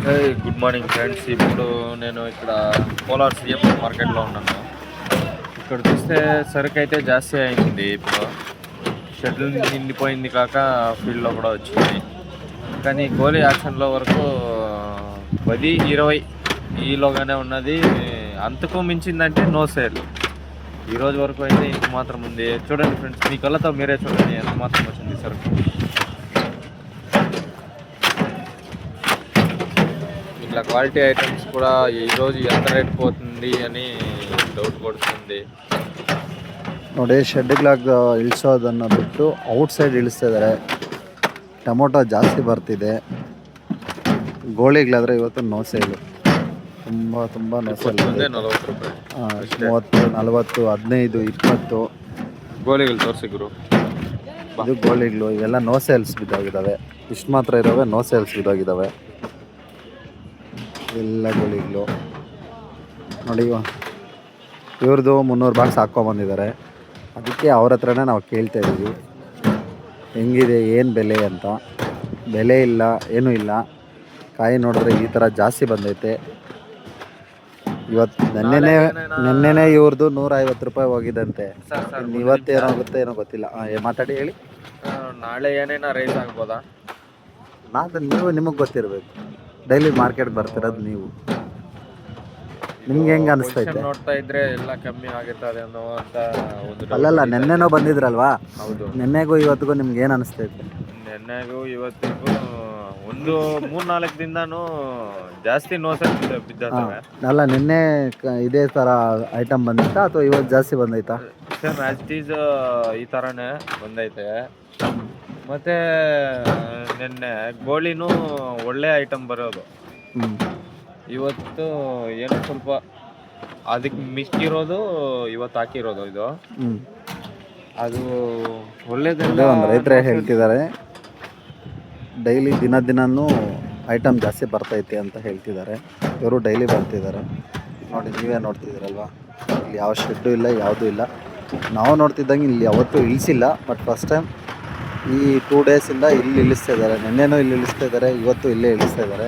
Good morning friends. ఇప్పుడు నేను ఇక్కడ కోలార్ సిఎం మార్కెట్లో ఉన్నాను. ఇక్కడ చూస్తే సరుకు అయితే జాస్తి అయింది. ఇప్పుడు షెడ్యూల్ నిండిపోయింది కాక ఫీల్డ్లో కూడా వచ్చింది. కానీ గోలీ యాక్షన్లో వరకు 10-20 ఈలోగానే ఉన్నది. అంతకు మించిందంటే నో సేల్. ఈరోజు వరకు అయితే ఇంత మాత్రం ఉంది. చూడండి ఫ్రెండ్స్, మీ కళ్ళతో మీరే చూడండి ఎంత మాత్రం వచ్చింది సరుకు. ఇట్లా క్వాలిటీ ఐటమ్స్ కూడా ఈరోజు ఎంత ರೇಟ್ పోతుంది అని ಡೌಟ್ ಕೊಡ್తుంది ನೋಡಿ. ಶೆಡ್ಗಳಾಗ ಇಳಿಸೋದನ್ನು ಬಿಟ್ಟು ಔಟ್ಸೈಡ್ ಇಳಿಸ್ತಿದ್ದಾರೆ. ಟೊಮೊಟೊ ಜಾಸ್ತಿ ಬರ್ತಿದೆ. ಗೋಳಿಗಳಾದರೆ ಇವತ್ತು ನೋ ಸೇಲು, ತುಂಬ ನೋ ಸೇಲ್. 40 ರೂಪಾಯಿ, 30, 40, 15, 20 ಗೋಳಿಗಳು ತೋರಿಸಿ ಗುರು. ಇದು ಗೋಳಿಗಳು ಇವೆಲ್ಲ ನೋ ಸೇಲ್ಸ್ ಬಿದ್ದೋಗಿದ್ದಾವೆ. ಇಷ್ಟು ಮಾತ್ರ ಇದ್ದಾವೆ, ನೋ ಸೇಲ್ಸ್ ಬಿದ್ದೋಗಿದ್ದಾವೆ ಎಲ್ಲ ಗೋಳಿಗಳು. ನೋಡಿ, ಇವ್ರದ್ದು 300 ಬಾಕ್ಸ್ ಹಾಕ್ಕೊಂಬಂದಿದ್ದಾರೆ. ಅದಕ್ಕೆ ಅವ್ರ ಹತ್ರನೇ ನಾವು ಕೇಳ್ತಾ ಇದ್ದೀವಿ ಹೆಂಗಿದೆ, ಏನು ಬೆಲೆ ಅಂತ. ಬೆಲೆ ಇಲ್ಲ, ಏನೂ ಇಲ್ಲ. ಕಾಯಿ ನೋಡಿದ್ರೆ ಈ ಥರ ಜಾಸ್ತಿ ಬಂದೈತೆ. ಇವತ್ತು ನೆನ್ನೆನೇ ಇವ್ರದ್ದು 150 ರೂಪಾಯಿ ಹೋಗಿದಂತೆ. ಇವತ್ತೇನಾಗುತ್ತೆ ಏನೋ ಗೊತ್ತಿಲ್ಲ. ಮಾತಾಡಿ ಹೇಳಿ. ನಾಳೆ ಏನೇನೋ ರೈಸ್ ಆಗ್ಬೋದಾ? ನಿಮಗೆ ಗೊತ್ತಿರಬೇಕು. ಡೈಲಿ ಮಾರ್ಕೆಟ್ಗೆ ಬರ್ತಿರೋದು ನೀವು. ನಿಮ್ಗೆ ಹೆಂಗೆ ಅನಿಸ್ತೈತೆ? ನೋಡ್ತಾ ಇದ್ರೆ ಎಲ್ಲ ಕಮ್ಮಿ ಆಗಿರ್ತದೆ ಅನ್ನೋ ಅಂತ ಒಂದು ಅಲ್ಲಲ್ಲ, ನೆನ್ನೆನೋ ಬಂದಿದ್ರಲ್ವಾ? ಹೌದು. ನೆನ್ನೆಗೂ ಇವತ್ತಿಗೂ ನಿಮ್ಗೆ ಏನು ಅನಿಸ್ತೈತೆ? ನೆನ್ನೆಗೂ ಇವತ್ತಿಗೂ ಒಂದು 3-4 ದಿನನೂ ಜಾಸ್ತಿ ನೋಸಲ್ ಬಿದ್ದಾವೆ. ಅಲ್ಲ, ನಿನ್ನೆ ಇದೇ ಥರ ಐಟಮ್ ಬಂದಿತ್ತಾ ಅಥವಾ ಇವತ್ತು ಜಾಸ್ತಿ ಬಂದೈತಾ? ಸೇಮ್ ಆಸ್ ಇಟ್ ಈಸ್ ಈ ಥರನೇ ಬಂದೈತೆ. ಮತ್ತು ನಿನ್ನೆ ಗೋಳಿನೂ ಒಳ್ಳೆ ಐಟಮ್ ಬರೋದು. ಇವತ್ತು ಏನೋ ಸ್ವಲ್ಪ ಅದಕ್ಕೆ ಮಿಕ್ಕಿರೋದು ಇವತ್ತು ಹಾಕಿರೋದು. ಇದು ಅದು ಒಳ್ಳೇದಿಲ್ಲ. ಒಂದು ರೈತರೇ ಹೇಳ್ತಿದ್ದಾರೆ, ಡೈಲಿ ದಿನನೂ ಐಟಮ್ ಜಾಸ್ತಿ ಬರ್ತೈತೆ ಅಂತ ಹೇಳ್ತಿದ್ದಾರೆ. ಇವರು ಡೈಲಿ ಬರ್ತಿದ್ದಾರೆ. ನೋಡಿ, ನೀವೇ ನೋಡ್ತಿದ್ದೀರಲ್ವ, ಇಲ್ಲಿ ಯಾವ ಶೆಡ್ಡು ಇಲ್ಲ, ಯಾವುದೂ ಇಲ್ಲ. ನಾವು ನೋಡ್ತಿದ್ದಂಗೆ ಇಲ್ಲಿ ಯಾವತ್ತೂ ಇಳಿಸಿಲ್ಲ. ಬಟ್ ಫಸ್ಟ್ ಟೈಮ್ ಈ 2 ಡೇಸಿಂದ ಇಲ್ಲಿ ಇಳಿಸ್ತಾ ಇದ್ದಾರೆ. ನೆನ್ನೆನೂ ಇಲ್ಲಿ ಇಳಿಸ್ತಾ ಇದ್ದಾರೆ, ಇವತ್ತು ಇಲ್ಲೇ ಇಳಿಸ್ತಾ ಇದ್ದಾರೆ.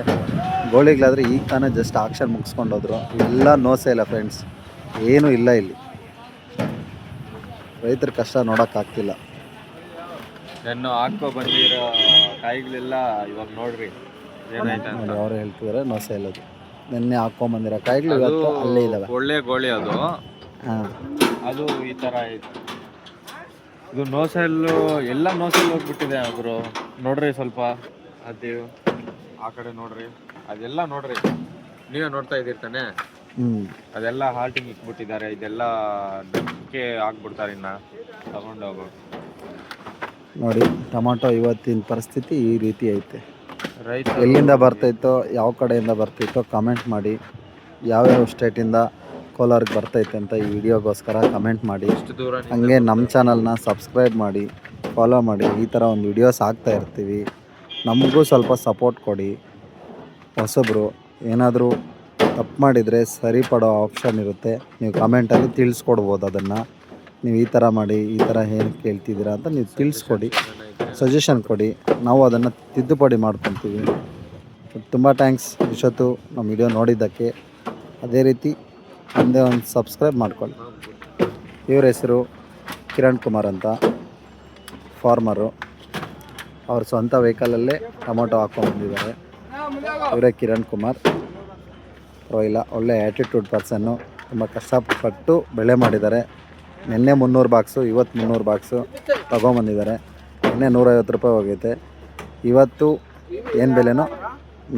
ಗೋಳಿಗಳಾದರೆ ಈಗ ತಾನೇ ಜಸ್ಟ್ ಆಕ್ಷನ್ ಮುಗಿಸ್ಕೊಂಡೋದ್ರು. ಎಲ್ಲ ನೋ ಸೇಲ ಫ್ರೆಂಡ್ಸ್, ಏನೂ ಇಲ್ಲ ಇಲ್ಲಿ. ರೈತರ ಕಷ್ಟ ನೋಡೋಕ್ಕಾಗ್ತಿಲ್ಲ. ನಾನು ಹಾಕೋ ಬಂದಿರೋ ಕಾಯಿಗಳೆಲ್ಲ ಇವಾಗ ನೋಡ್ರಿ ಏನಾಯ್ತು ಅಂತ. ಅವರು ಹೇಳ್ತಿದ್ದಾರೆ ನೋ ಸೇಲ್. ಅದು ನಿನ್ನೆ ಹಾಕ್ಕೊಂಬಂದಿರೋ ಕಾಯಿಗಳು ಇವತ್ತು ಅಲ್ಲೇ ಇದ್ದಾವೆ. ಒಳ್ಳೆ ಗೋಳಿ ಅದು. ಅದು ಈ ಥರ ಆಯಿತು. ಇದು ನೋ ಸೇಲು, ಎಲ್ಲ ನೋ ಸೇಲ್ ಹೋಗ್ಬಿಟ್ಟಿದೆ ಅವರು. ನೋಡ್ರಿ ಸ್ವಲ್ಪ, ಅದು ಆ ಕಡೆ ನೋಡ್ರಿ, ಅದೆಲ್ಲ ನೋಡ್ರಿ, ನೀವೇ ನೋಡ್ತಾ ಇದ್ದೀರಿ ತಾನೆ. ಅದೆಲ್ಲ ಹಾಲ್ಟಿಂಗ್ ಇಟ್ಬಿಟ್ಟಿದ್ದಾರೆ. ಇದೆಲ್ಲ ಡಬ್ಬಕ್ಕೆ ಹಾಕ್ಬಿಡ್ತಾರೆ, ಇನ್ನು ತಗೊಂಡೋಗು. ನೋಡಿ, ಟೊಮಾಟೊ ಇವತ್ತಿನ ಪರಿಸ್ಥಿತಿ ಈ ರೀತಿ ಐತೆ. ಎಲ್ಲಿಂದ ಬರ್ತೈತೋ, ಯಾವ ಕಡೆಯಿಂದ ಬರ್ತೈತೋ ಕಮೆಂಟ್ ಮಾಡಿ. ಯಾವ್ಯಾವ ಸ್ಟೇಟಿಂದ ಕೋಲಾರ್ಗೆ ಬರ್ತೈತೆ ಅಂತ ಈ ವಿಡಿಯೋಗೋಸ್ಕರ ಕಮೆಂಟ್ ಮಾಡಿ. ಹಾಗೆ ನಮ್ಮ ಚಾನಲ್ನ ಸಬ್ಸ್ಕ್ರೈಬ್ ಮಾಡಿ, ಫಾಲೋ ಮಾಡಿ. ಈ ಥರ ಒಂದು ವಿಡಿಯೋಸ್ ಹಾಕ್ತಾ ಇರ್ತೀವಿ. ನಮಗೂ ಸ್ವಲ್ಪ ಸಪೋರ್ಟ್ ಕೊಡಿ. ಹೊಸಬ್ರು ಏನಾದರೂ ತಪ್ಪು ಮಾಡಿದರೆ ಸರಿಪಡೋ ಆಪ್ಷನ್ ಇರುತ್ತೆ. ನೀವು ಕಮೆಂಟಲ್ಲಿ ತಿಳಿಸ್ಕೊಡ್ಬೋದು. ಅದನ್ನು ನೀವು ಈ ಥರ ಮಾಡಿ, ಈ ಥರ ಏನು ಕೇಳ್ತಿದ್ದೀರಾ ಅಂತ ನೀವು ತಿಳಿಸ್ಕೊಡಿ, ಸಜೆಷನ್ ಕೊಡಿ. ನಾವು ಅದನ್ನು ತಿದ್ದುಪಡಿ ಮಾಡ್ಕೊತೀವಿ. ತುಂಬ ಥ್ಯಾಂಕ್ಸ್ ಇಷ್ಟೊತ್ತು ನಮ್ಮ ವಿಡಿಯೋ ನೋಡಿದ್ದಕ್ಕೆ. ಅದೇ ರೀತಿ ಒಂದೇ ಒಂದು ಸಬ್ಸ್ಕ್ರೈಬ್ ಮಾಡ್ಕೊಳ್ಳಿ. ಇವ್ರ ಹೆಸರು ಕಿರಣ್ ಕುಮಾರ್ ಅಂತ, ಫಾರ್ಮರು. ಅವ್ರ ಸ್ವಂತ ವೆಹಿಕಲಲ್ಲೇ ಟೊಮೊಟೊ ಹಾಕ್ಕೊಂಡ್ಬಂದಿದ್ದಾರೆ. ಇವರೇ ಕಿರಣ್ ಕುಮಾರ್. ಪರವಾಗಿಲ್ಲ, ಒಳ್ಳೆ ಆ್ಯಟಿಟ್ಯೂಡ್ ಪರ್ಸನ್ನು. ತುಂಬ ಕಷ್ಟಪಟ್ಟು ಬೆಳೆ ಮಾಡಿದ್ದಾರೆ. ನಿನ್ನೆ 300 ಬಾಕ್ಸು, ಇವತ್ತು 300 ಬಾಕ್ಸು ತೊಗೊಂಬಂದಿದ್ದಾರೆ. ನಿನ್ನೆ 150 ರೂಪಾಯಿ ಹೋಗೈತೆ. ಇವತ್ತು ಏನು ಬೆಲೆನೋ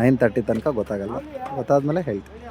9:30 ತನಕ ಗೊತ್ತಾಗಲ್ಲ. ಗೊತ್ತಾದ್ಮೇಲೆ ಹೇಳ್ತೀನಿ.